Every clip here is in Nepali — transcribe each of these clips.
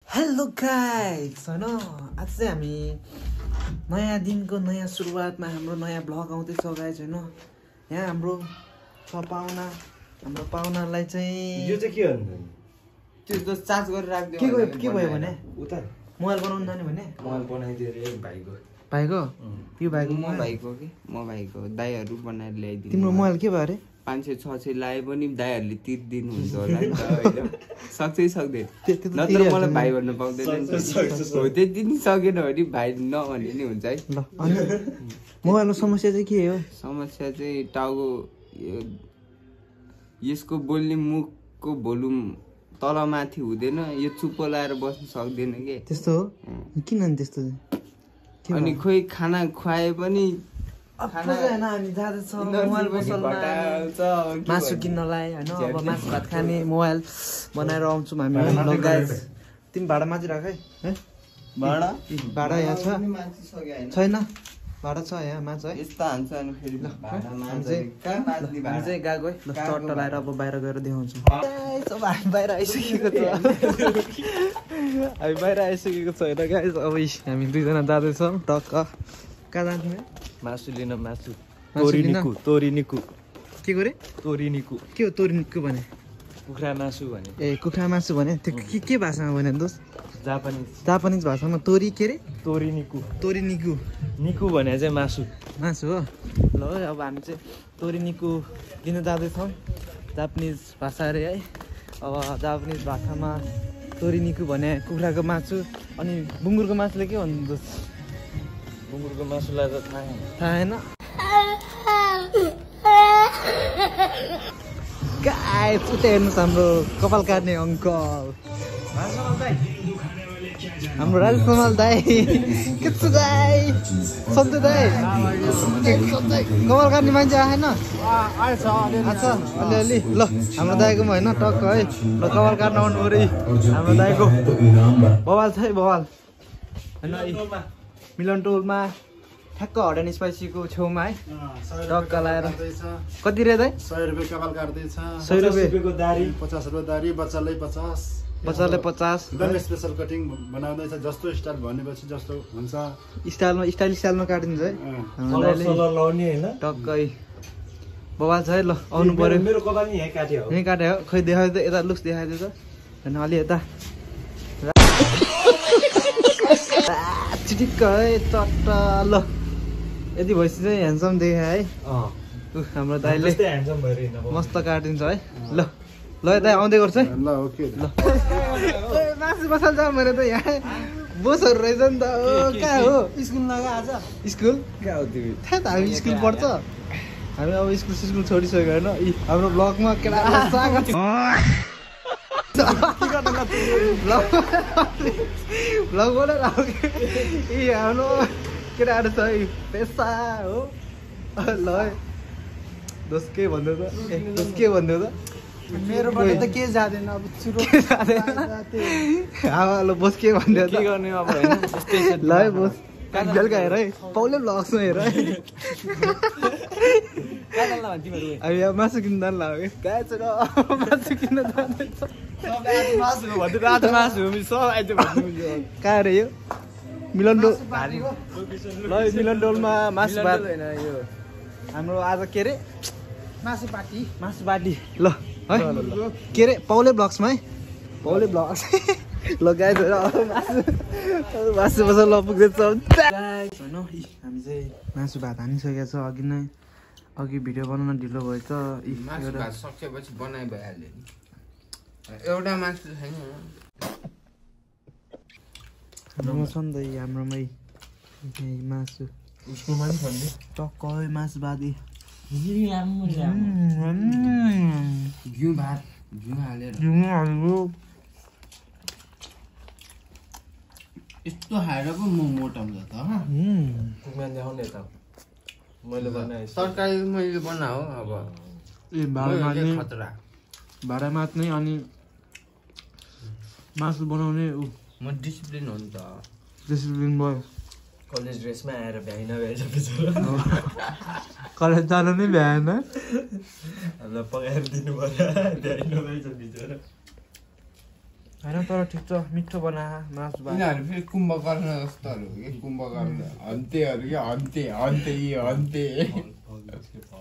हेलो गाइस हैन आज चाहिँ हामी नयाँ दिनको नयाँ सुरुवातमा हाम्रो नयाँ ब्लग आउँदैछ गाइस हैन यहाँ हाम्रो पाहुना हाम्रो पाहुनालाई चाहिँ यो चाहिँ के हो त्यो जस्तो चार्ज गरेर राख्दियो के भयो भने उता मोबाइल बनाउन जाने भने मोबाइल बनाइदियो रे भाइको यो भाइको म भाइको दाइहरू बनाएर ल्याइदिनु। तिम्रो मोबाइल के भयो अरे 500-600 लाए पनि दाइहरूले तिर्दिनु हुन्छ होला नि त सक्दै सक्दैन नत्र मलाई भाइ भन्न पाउँदैन हो त्यति नि सकेन भने भाइ नभने नि हुन्छ है। ल अनि मोबाइलको समस्या चाहिँ के हो? समस्या चाहिँ टाउको यसको बोल्ने मुखको भोल्युम तल माथि हुँदैन, यो चुप्पो लाएर बस्न सक्दैन के। त्यस्तो हो किन नि त्यस्तो अनि खोइ खाना खुवाए पनि हामी जाँदैछौँ मोबाइल पसलमा मासु किन्नलाई होइन अब मासु भात खाने मोबाइल बनाएर आउँछौँ हामी। गाइस तिमी भाडा माजिराख है भाडा यहाँ छ छैन? भाडा छ यहाँ माछ है यस्तो हान्छ अनि फेरि हामी चाहिँ गएको है ल चट्ट लाएर अब बाहिर गएर देखाउँछौँ। अब हामी बाहिर आइसकेको छ हामी बाहिर आइसकेको छ होइन गाइस। अब हामी दुईजना जाँदैछौँ टक्क कहाँ जान्छौँ? मासु लिन मासु तोरिनिकु के गरे तोरिनिकु के हो तोरिनिकु भने? कुखुरा मासु भने ए कुखुरा मासु भने त्यो के भाषामा भने दोस्त? जापानिज भाषामा तोरी के अरे तोरिनिकु निकु भने चाहिँ मासु हो। ल अब हामी चाहिँ तोरिनिकु लिन जाँदैछौँ। जापानिज भाषा अरे है। अब जापानिज भाषामा तोरिनिकु भने कुखुराको मासु। अनि बुङ्गुरको मासुले के भन्नु दोस्त? बुङ्गुरको मासुलाई त थाहा छैन। गाइस उता हेर्नुहोस् हाम्रो कपाल काट्ने अङ्कल हाम्रो राजेश कमल दाई के छ दाई सन्ते दाई कपाल काट्ने मान्छे आएन अलिअलि ल हाम्रो दाईकोमा होइन टक्क है ल कपाल काट्न आउनु पऱ्यो हाम्रो दाईको बवाल छ है बवाल होइन मिलन टोलमा ठ्याक्क हट एन्ड स्पाइसीको छेउमा है टक्क लाएर कति रे दाइ? 100 रुपियाँ कपाल काट्दैछ। 100 रुपियाँको दारी 50 रुपियाँ दारी बच्चालाई 50 बच्चालाई 50 एकदम स्पेसल कटिङ बनाउँदैछ जस्तो स्टाइल भनेपछि जस्तो हुन्छ स्टाइलमा काटिन्छ है लाउने हैन टक्कै बवाल छ है ल आउनु पर्यो। मेरो कपाल नि यही काट्यो हो यही काट्यो खै देखायो त यता लुक्स देखाइदियो त हैन अलि यता चिटिक्क है चट्ट ल यति भएपछि चाहिँ ह्यान्डसम देखे है हाम्रो दाइले मस्त काटिन्छ है। ल ल यता आउँदै गर्छ है ल ओके ल मासु बसाल जाऊँ भने त यहाँ बोसहरू रहेछ नि त कहाँ हो स्कुल लगा आज स्कुल कहाँ हो तिमी? थाहा त हामी स्कुल पढ्छ हामी अब स्कुल छोडिसक्यो होइन हाम्रो ब्लगमा केटाहरू स्वागत ब्लग बनाएर हाम्रो केटाहरू छ है पेसा हो ल है दोस्त के भन्दै त दोस्त के भन्दै त मेरोबाट त के जाँदैन अब सुरु ल बोस के भन्दै के गर्ने अब हैन ल है बोस बेलुका हेर है पाउले ब्लग्समा हेर है अब यहाँ मासु किन्नु जानु लाग्यो गाई छ मासु किन्न जाँदैछ कहाँ अरे यो मिलन डोल ल मिलन डोलमा मासु भात हाम्रो आज के अरे मासु पार्टी ल है के अरे पाउले ब्लग्समा है पाउले ब्लग्स ल गाई मासु बस ल पुग्दैछ होइन हामी चाहिँ मासु भात हानिसकेको छ अघि भिडियो बनाउन ढिलो भएछ सकेपछि बनाइ भइहाल्यो नि एउटा मासु छैन हाम्रोमा छ नि त हाम्रोमै मासु स्कुलमा नि भन्ने टक्क मासु भाती घिउ भात घिउ हालेर यस्तो खाएर पो म मोटाउँछ त कुकम्यान देखाउने त मैले बनाएँ तरकारी मैले बनाऊ अब ए भाडा खतरा मात्ने अनि मासु बनाउने म डिसिप्लिन हो नि त डिसिप्लिन भयो कलेज ड्रेसमा आएर भ्याइन भ्याएछ कलेज जानु नै भ्याएन हामीलाई पकाएर दिनु पर्यो भ्याइन भ्याएछ बिचरा होइन तर ठिक छ मिठो बना मासु भात यिनीहरू फेरि कुम्भकर्ण जस्तोहरू हो कि कुम्भकर्ण हन्तेहरू क्या हन्ते हन्ते यी हन्ते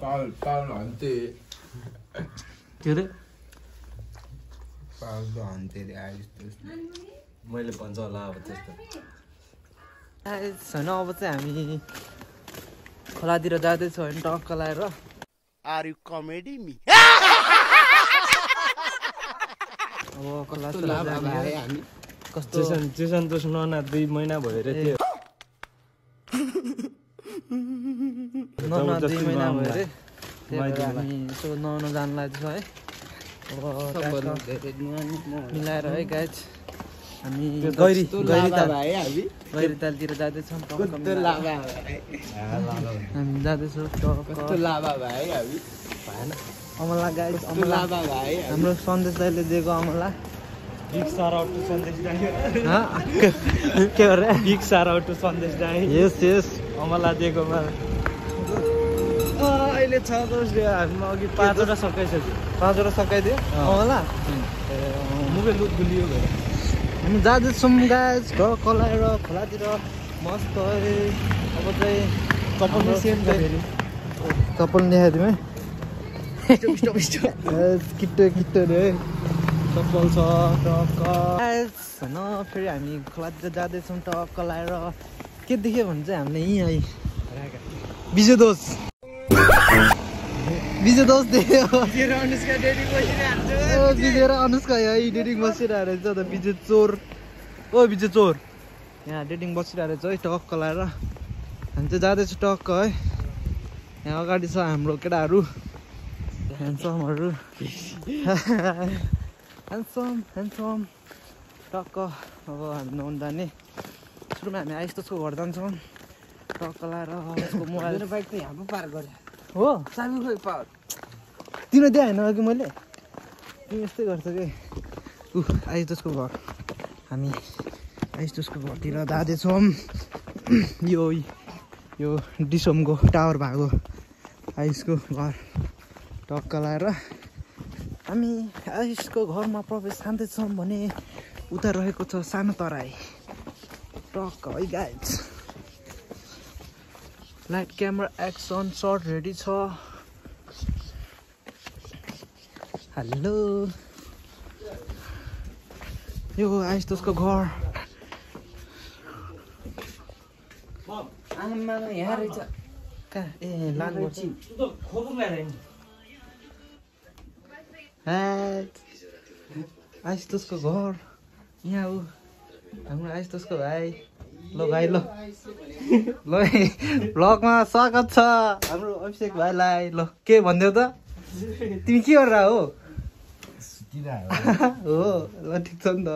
पाल पाल हन्ते के अरे पालको हन्ते आयो मैले भन्छ होला अब त्यस्तो छैन अब चाहिँ हामी खोलातिर जाँदैछौँ होइन टक्क लाएर आर यु कमेडी मी अब खोला हामी कस्तो जेसन त सुनाउन 2 महिना भयो रे त्यो 2 महिना भयो रे हामी यसो नुहाउन जानु लाग्दैछ है मिलाएर है गाइज हामी गैरी तालतिर जाँदैछौँ हामी जाँदैछौँ अमला गाइज हाम्रो सन्देश दाइले दिएको अमला बिग सार आउट टु सन्देश दाइ के गरे बिग सार आउट टु सन्देश दाइ यस यस अमला दिएकोमा अहिले 6 दसले हामीमा अघि 5वटा सकाइसक्यो 5वटा सकाइदियो अमला मुखै लुट गुलियो भयो हामी जाँदैछौँ गाइज घर कलाएर खोलातिर मस्त है अब चाहिँ चप्पल सेम छ फेरि चप्पल देखाइदिउँ है किट्टो रे चप्पल छ टक्क होइन फेरि हामी खोलातिर जाँदैछौँ टक्क लाएर के देख्यो भने चाहिँ हामीले यहीँ है विजय दोष देख्यो विजय र अनुष्का है डेटिङ बसिरहेको रहेछ त विजय चोर यहाँ डेटिङ बसिरहेको रहेछ है टक्क लाएर हामी चाहिँ जाँदैछु टक्क है यहाँ अगाडि छ हाम्रो केटाहरू ह्यान्डसमहरू ह्यान्डसम टक्क अब हामी नुहाउनु जाने सुरुमा हामी आइस्तोसको घर जान्छौँ टक्क लाएर उसको मोबाइल बाइक त यहाँ पो पार्क गरे हो चाबी खोइ पावर तिमीले दिए होइन अघि मैले तिमी यस्तै गर्छ कि आइस्तोसको घर हामी आइस्तोसको घरतिर जाँदैछौँ यो डिसोमको टावर भएको आइसको घर टक्क लाएर हामी आइसको घरमा प्रवेश खाँदैछौँ भने उता रहेको छ सानो तराई टक्क है guys light camera action short ready छ हेलो यो आइस्तोसको घर आमा यहाँ रहेछ कहाँ ए लानु खोपुर ल्याएर आइस्तोसको घर यहाँ हो हाम्रो आइस्तोसको भाइ ल भाइ ल ब्लगमा स्वागत छ हाम्रो अभिषेक भाइलाई ल के भनिदेऊ त तिमी के गरेर हो हो ल ठिक छ नि त है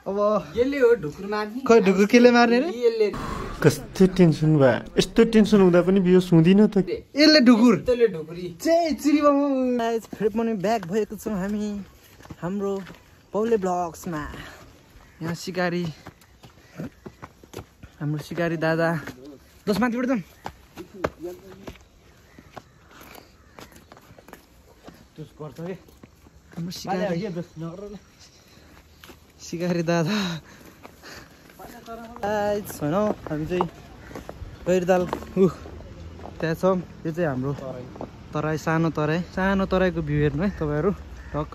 अब यसले हो ढुकुर मार्ने खै ढुकुर केले मार्ने रे यसले कस्तो टेन्सन भयो यस्तो टेन्सन हुँदा पनि बियो सुँदिन त यसले ढुकुर त्यसले ढुकुरी चाहिँ चिरिबामा फेरि पनि ब्याक भएको छौँ हामी हाम्रो पौले ब्लग्समा यहाँ सिकारी हाम्रो सिकारी दादा दस माथिबाट जाउँ हाम्रो सिकारी दादा छैन हामी चाहिँ गैरदाल त्यहाँ छौँ यो चाहिँ हाम्रो तराई सानो तराईको भ्यू हेर्नु है तपाईँहरू टक्क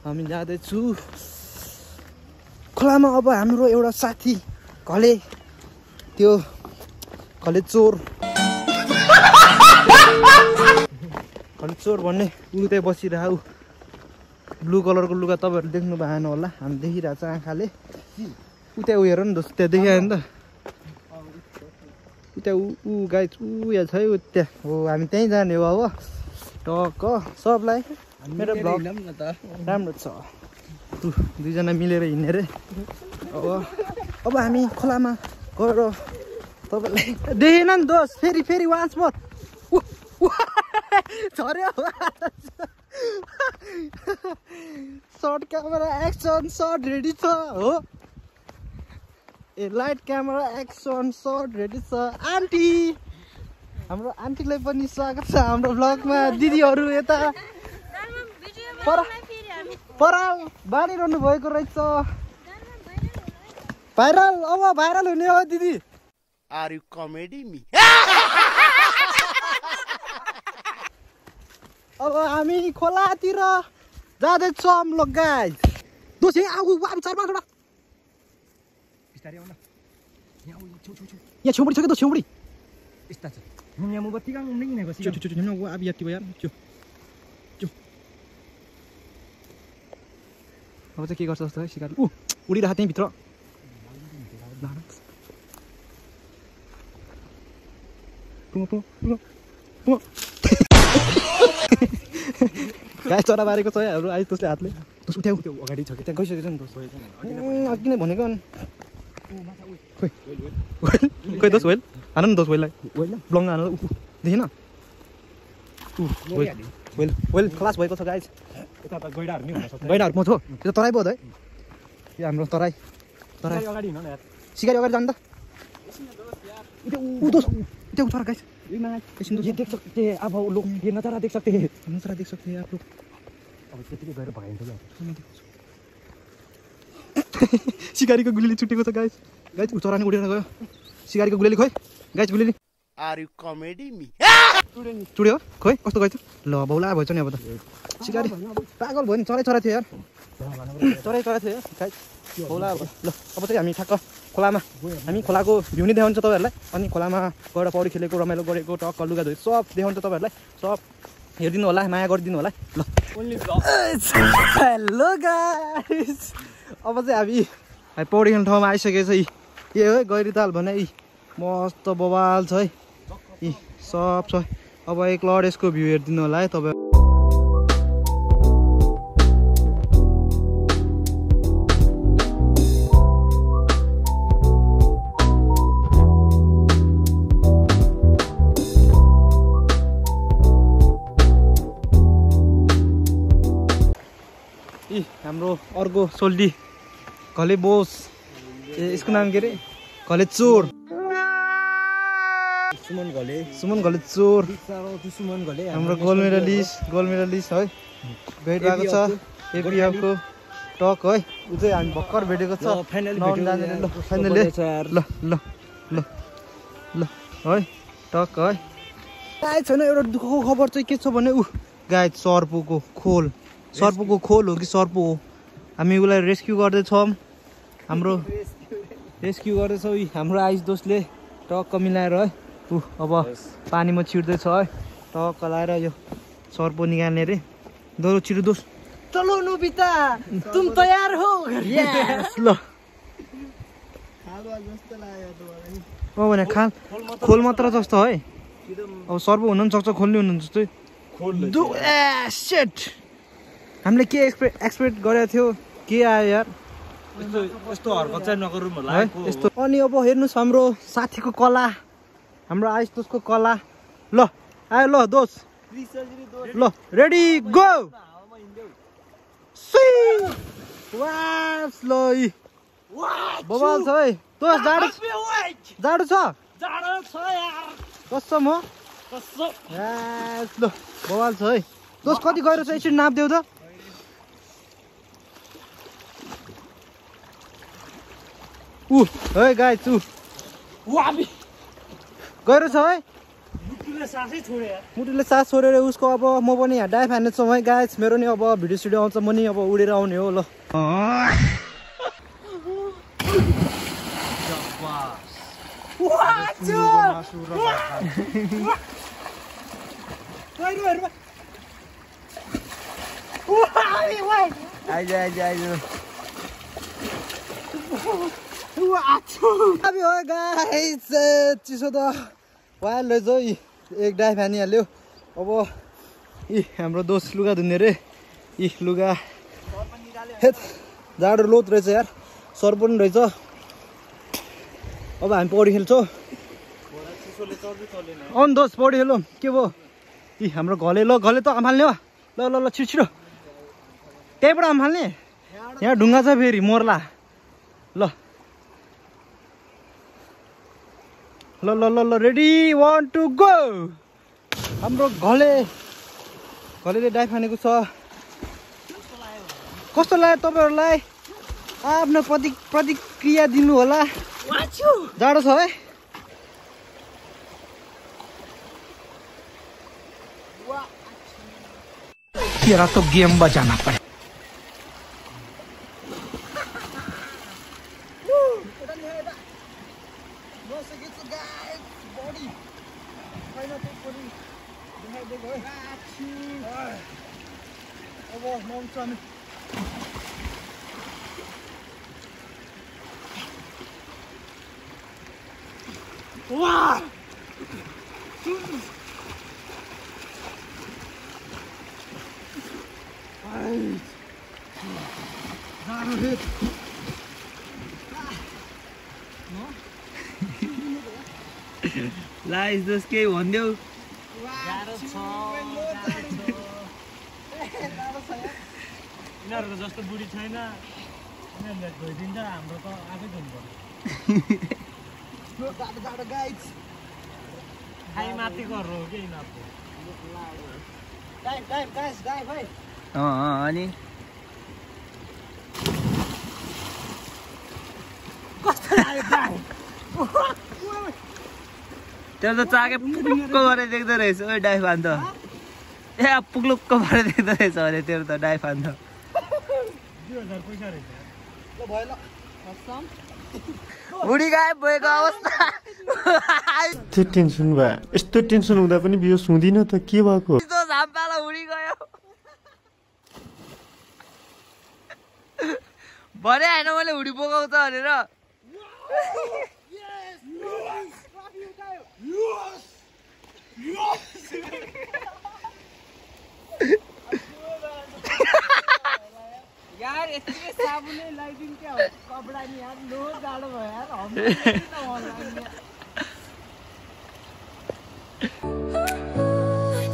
हामी जाँदैछु खोलामा अब हाम्रो एउटा साथी घले चोर भन्ने ऊ त्यहाँ बसिरहेको ब्लू कलरको लुगा तपाईँहरू देख्नु भएन होला हामी देखिरहेको छ आँखाले उता ऊ हेर नि दोस्त त्यहाँ देखायो नि त उता ऊ गाई ऊ यहाँ छ है ऊ त्यहाँ हो हामी त्यहीँ जाने हो अब टक्क सबलाई मेरो ब्लग राम्रो छ दुईजना मिलेर हिँड्ने रे अब हामी खोलामा गएर तपाईँलाई देखेन नि दोस्त फेरि वान्स मोर झऱ्यो start camera action short ready छ हो ए light camera action short ready छ आन्टी हाम्रो आन्टीलाई पनि स्वागत छ हाम्रो भ्लगमा दिदीहरू यता पराल बाँडिरहनु भएको रहेछ भाइरल अब भाइरल हुने हो दिदी आर यु कमेडी मी अब हामी खोलातिर जाँदैछौँ ल गाइस दोसे आउ चार पाँचवटा बिस्तारै आउन यहाँ छेउपट्टि छ कि त छेउपट्टि यस्ता छ यहाँ मोमबत्ती कहाँ घुम्दै हिँडेको चो चो चो वो अब यति भयो यार चो चो अब चाहिँ के गर्छ जस्तो है शिकारी उडिरहेको त्यहीँ भित्र गाई चरा बारेको छ हाम्रो आइज त्यसले हातले दोस उठ्याउ अगाडि छ कि त्यहाँ गइसकेको छ नि दोस अघि नै भनेको खोइ दोस वेल हान न दोस वेललाई ब्लङ हान देखिन वेल वेल क्लास भएको छ गाइज यता त गैडाहरू नि हुन सक्छ गैडाहरू म छु त्यो त तराई पो है यो हाम्रो तराई तराई अगाडि हिँड्न न यार शिकारी अगाडि जानु त दोस त्यो चरा गाइज ये देख सकते हैं अब लोग ये नजारा देख सकते हैं नजारा देख सकते हैं आप लोग अब त्यतिकै गएर भगाइन्छ क्या शिकारीको गुलीले छुटेको छ गाइज गाइज चरा नै उडेर गयो शिकारीको गुलीले खोइ गाइज गुलीले आर यु कमेडी मी चुड्यो खोइ कस्तो गयो ल बौला भएछ नि अब त शिकारी पागल भयो नि चरै चरा थियो यार चरै चरा थियो गाइज बौला ल अब चाहिँ हामी ठ्याक्क खोलामा हामी खोलाको भ्यू नै देखाउँछ तपाईँहरूलाई अनि खोलामा गएर पौडी खेलेको रमाइलो गरेको टक्क लुगा धोइ सब देखाउँछ तपाईँहरूलाई सब हेरिदिनु होला माया गरिदिनु होला ल हेलो गाइस अब चाहिँ हामी पौडी खेल्ने ठाउँमा आइसकेको छ यी है गैरीताल भने यी मस्त बवाल छ है यी सब छ अब एक लड यसको भ्यू हेरिदिनु होला है तपाईँ हाम्रो अर्को सोल्डी घले बोस यसको नाम के अरे घले चोर सुमन घले चोर हाम्रो गोल्ड मेडलिस्ट है भेट भएको छ एपिएफको टक है ऊ चाहिँ हामी भर्खर भेटेको छ फाइनली ल ल ल ल ल है टक है गाई छैन एउटा दुःखको खबर चाहिँ के छ भने ऊ गाई सर्पोको खोल हो कि सर्पो हो हामी उसलाई रेस्क्यु गर्दैछौँ हाम्रो रेस्क्यु गर्दैछौँ हाम्रो आइस दोस्तले टक्क मिलाएर है अब पानीमा छिर्दैछ है टक्क लाएर यो सर्पो निकाल्ने रे दोरो छिटो दोस्त चलो नोबिता तुम तयार हो यस ल भने खोल मात्र जस्तो है अब सर्पो हुन पनि सक्छ खोल्ने हुनु जस्तै हामीले के एक्सपेक्ट गरेको थियो के आयो यार यस्तो हरकत चाहिँ नगरौँ होला है यस्तो अनि अब हेर्नुहोस् हाम्रो साथीको कला हाम्रो आइस दोस्तको कला ल आयो ल दोस्त ल रेडी गो वास ल बबाल छ है दोस्त जाडो छ कसम हो ल बबाल छ है दोस्त कति गएर छ एकछिन नाप्देऊ त है गाई चु गएर छ है मुटुले सास छोडेर उसको अब म पनि यहाँ डाइभ हान्नेछौँ है गाइस मेरो नि अब भिडियो सिडियो आउँछ म नि अब उडेर आउने हो ल चिसो त वाइल्ड रहेछ एक डाइभ हानिहाल्यो अब हाम्रो दोस्त लुगा धुने रे लुगा जाडो लोत रहेछ यार सर पनि रहेछ अब हामी पौडी खेल्छौँ अन दोस्त पौडी खेलौँ के भयो हाम्रो घले ल घले त हाल्ने हो ल ल ल छिटो त्यहीँबाट हाल्ने यहाँ ढुङ्गा छ फेरि मोर्ला ल ल ल ल ल रेडी 1 2 गो हाम्रो घलेले डाइभ हानेको छ कस्तो लाग्यो तपाईहरुलाई आफ्नो प्रतिक्रिया दिनु होला जाडो छ है तेरा तो गेम बजाना पड़े Wow! लाइस दोस के भन्देऊ यिनीहरूको जस्तो बुढी छैन यिनीहरूले धोइदिन्छ हाम्रो त आफै धुनु पर्यो खाइ माथि गर्नु हो कि यिनीहरूको अनि त्यो त चाके पुग्लुक्क गरेर देख्दो रहेछ ओ डाइभ हान्द ए पुग्लुक्क गरेर देख्दो रहेछ अरे तेरो त डाइभ हान्द 2000 पैसा रहेछ बुढी गायब भएको अवस्था यस्तो टेन्सन भयो यस्तो टेन्सन हुँदा पनि बियो सुँदिन त के भएको झाम्पाला बुढी गयो भने होइन मैले हुडी बोकाउँछ भनेर यार यतिकै साबुनै लगाइदिनु क्या कपडा नि यार लो जाडो भयो यार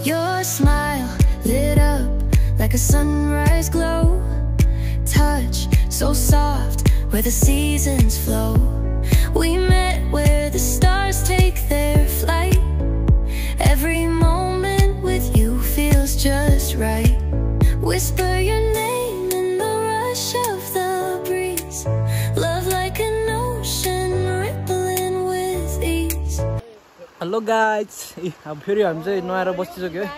Your smile lit up like a sunrise glow. Touch so soft where the seasons flow. We met where the stars take their flight. Every moment with you feels just right. Whisper your name in the rush of the breeze. Love like an ocean rippling with ease. Hello guys अब फेरि हामी चाहिँ नआएर बसिसक्यो है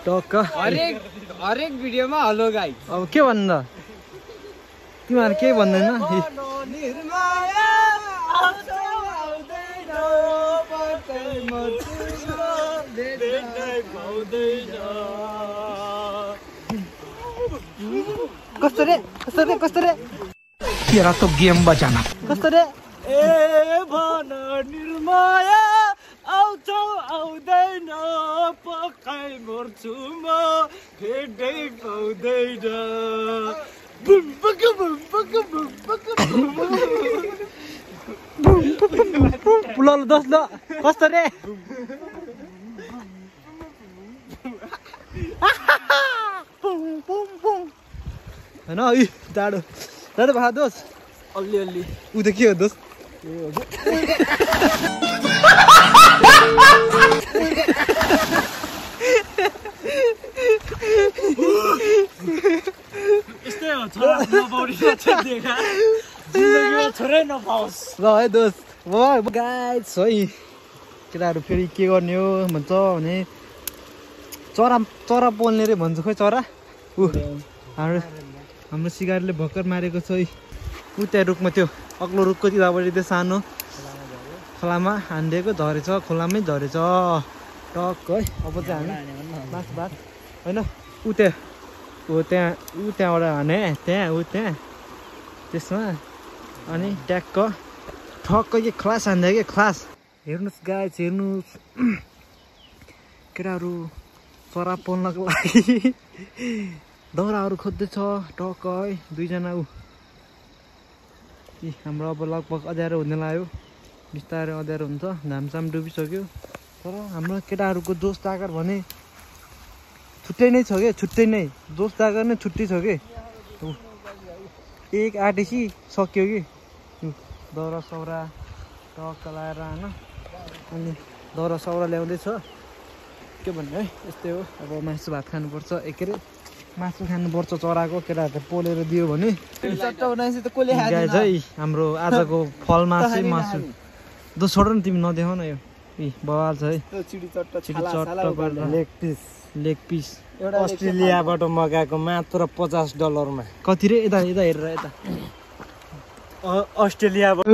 टक्क हरेक भिडियोमा हेलो गाइज अब के भन्नु तिमीहरू केही भन्दैन कस्तो रे तेरा तो गेम बजाना कस्तो रे ए भन निर्माया आउँछौ आउँदैन पक्कै मर्छु म भेट्दै पाउँदैन ल दस ल कस्तो रे होइन जाडो भा दोस अलि ऊ त के हो दोस यस्तै हो छोरा नपाउने देखा जिन्दगीमा छोरै नपाओस् ल है दोस गाइस है केटाहरू फेरि के गर्ने हो भन्छ भने चरा पोल्ने रे भन्छ खोइ चरा ऊ हाम्रो सिगारले भर्खर मारेको छ है ऊ त्यहाँ रुखमा त्यो अग्लो रुखको तिरपट्टि त्यो सानो खोलामा हानिदिएको झरेछ खोलामै झरेछ टक्क है अब चाहिँ हामी मासु भात होइन ऊ त्यहाँबाट हाने त्यहाँ त्यसमा अनि ट्याक्क ठक्क के क्लास हान्दै के क्लास हेर्नुहोस् गाइस हेर्नुहोस् केटाहरू चरा पोल्नको लागि दाउराहरू खोज्दैछ टक्क है दुईजना ऊ हाम्रो अब लगभग अँध्यारो हुने लाग्यो बिस्तारै अँध्यारो हुन्छ घामसाम डुबिसक्यो तर हाम्रो केटाहरूको जोस जागर भने छुट्टै नै छ क्या छुट्टै नै जोस जागर नै छुट्टै छ कि एक आँटेसी सक्यो कि दाउरा सौरा टक्क लगाएर होइन अनि दाउरा साउरा ल्याउँदैछ के भन्ने है यस्तै हो अब मासु भात खानुपर्छ के अरे मासु खानुपर्छ चराको केटाहरूले पोलेर दियो भने गाइज है हाम्रो आजको फलमा चाहिँ मासु दो छोड न तिमी नदेखाउ न यो बवाल छ है चिडी चट्ट लेग पिस अस्ट्रेलियाबाट मगाएको मात्र $50 मा कति रे यता यता हेरेर यता अस्ट्रेलियाबाट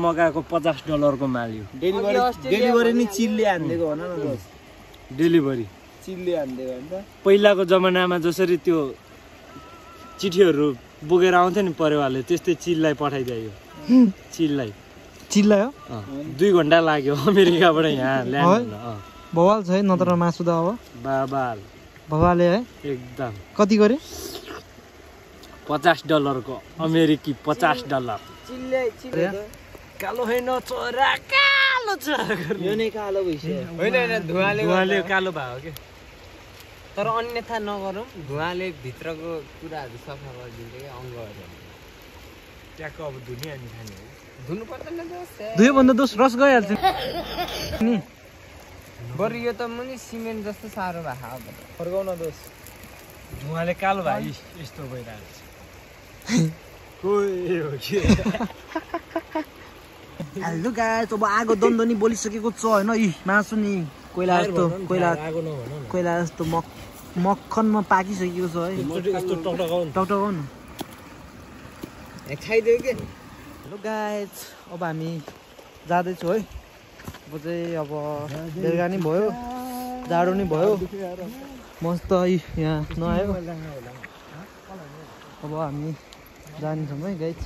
मगाएको $50 को माल यो डेलिभरी नि चिलले हान्दिएको भन न दोस्त डेलिभरी चिलले हान्दिएको हैन त पहिलाको जमानामा जसरी त्यो चिठीहरू बोकेर आउँथ्यो नि परिवारले त्यस्तै चिललाई पठाइदियो चिललाई हो 2 घण्टा लाग्यो अमेरिकाबाट यहाँ ल्याउन बवाल छ है नत्र मासु त अब बवाले है एकदम कति गरे $50 को अमेरिकी $50 चिल्ले कालो हैन चोरा कालो छ यो नै कालो भइसक्यो होइन धुवाले कालो भयो के तर अन्यथा नगरौँ धुवाले भित्रको कुराहरू सफा गरिदिन्छ कि अङ्गहरू ट्याक्क अब दुनिया नि खाने हो धुनु पर्दैन दोस्त दुई भन्दा दोष रस गइहाल्छ नि बरु यो त मुनि सिमेन्ट जस्तो साह्रो भएको अब फर्काउन दोष धुवाले कालो भयो यस्तो भइरहेको छ कोही हो के हेलो गाइस अब आगो दन्दनी बोलिसकेको छ हैन यी मासु नि कोइला जस्तो मक्खनमा पाकिसकेको छ है यस्तो टकटकाउनु खाइदियो के हेलो गाइस अब हामी जाँदैछौँ है अब चाहिँ अब बेलुका नि भयो जाडो नि भयो मस्त यहाँ नआयो अब हामी जान्छौँ है गाइस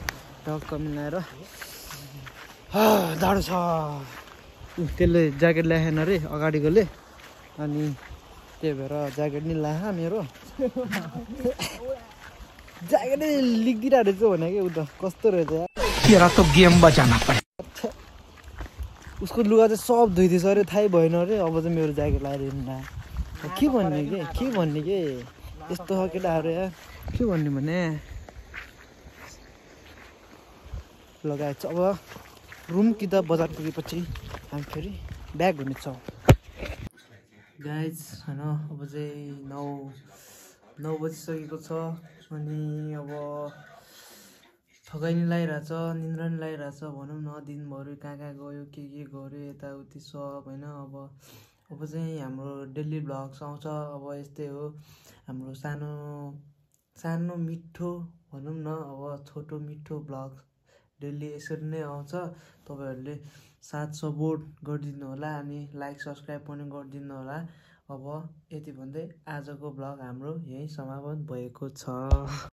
टक्क मिलाएर जाडो छ त्यसले ज्याकेट ल्याएन अरे अगाडिकोले अनि त्यही भएर ज्याकेट नि ल्याए मेरो ज्याकेटै लिखिदिरहेको रहेछ भने कि उ त कस्तो रहेछ गेम बचाना पर्यो उसको लुगा चाहिँ सब धोइदिएछ अरे थाहै भएन अरे अब चाहिँ मेरो ज्याकेट लगाएर हिँड्नु के भन्ने के यस्तो छ केटाहरू यार के भन्ने भने लगाएछ अब रुम कि त बजार पुगेपछि हामी फेरि ब्याग हुनेछौँ गाइज होइन अब चाहिँ 9 बजिसकेको छ अनि अब थकाइ नि लागिरहेछ निन्द्रा नि लागिरहेछ भनौँ न दिनभरि कहाँ गयो के गऱ्यो यताउति सब होइन अब चाहिँ हाम्रो डेली भ्लग्स आउँछ अब यस्तै हो हाम्रो सानो मिठो भनौँ न अब छोटो मिठो भ्लग्स डेली यसरी नै आउँछ तपाईँहरूले साथ सपोर्ट गरिदिनु होला अनि लाइक सब्सक्राइब पनि गरिदिनु होला अब यति भन्दै आजको भ्लग हाम्रो यहीँ समापन भएको छ।